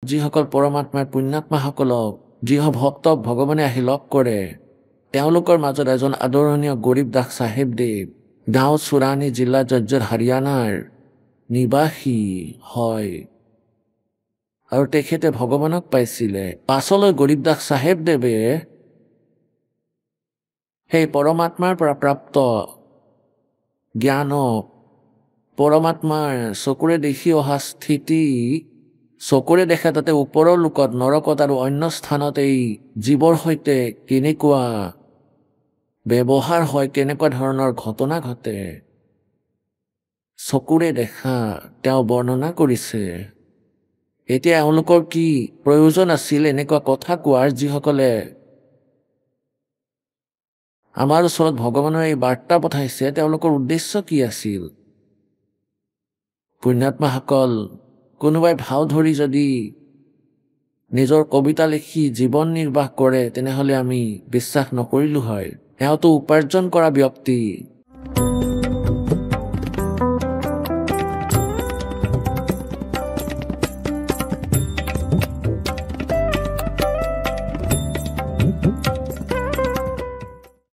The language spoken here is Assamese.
যিসকল পৰমাত্মাৰ পুণ্যাত্মাসকলক যিহ ভক্তক ভগৱানে আহি লগ কৰে তেওঁলোকৰ মাজত এজন আদৰণীয় গৰীব দাস চাহেবদেৱ গাঁও চুৰাণী জিলা জৰ্জৰ হাৰিয়ানাৰ নিবাসী হয় আৰু তেখেতে ভগৱানক পাইছিলে পাছলৈ গৰীব দাস চাহেবদেৱে সেই পৰমাত্মাৰ পৰা প্ৰাপ্ত জ্ঞানক পৰমাত্মাৰ চকুৰে দেখি অহা স্থিতি চকুৰে দেখা তাতে ওপৰৰ লোকত নৰকত আৰু অন্য স্থানত এই জীৱৰ সৈতে কেনেকুৱা ব্যৱহাৰ হয় কেনেকুৱা ধৰণৰ ঘটনা ঘটে চকুৰে দেখা তেওঁ বৰ্ণনা কৰিছে এতিয়া এওঁলোকৰ কি প্ৰয়োজন আছিল এনেকুৱা কথা কোৱাৰ যিসকলে আমাৰ ওচৰত ভগৱানৰ এই বাৰ্তা পঠাইছে তেওঁলোকৰ উদ্দেশ্য কি আছিল পুণ্যাত্মাসকল কোনোবাই ভাও ধৰি যদি নিজৰ কবিতা লিখি জীৱন নিৰ্বাহ কৰে তেনেহলে আমি বিশ্বাস নকৰিলো হয় এওঁতো উপাৰ্জন কৰা ব্যক্তি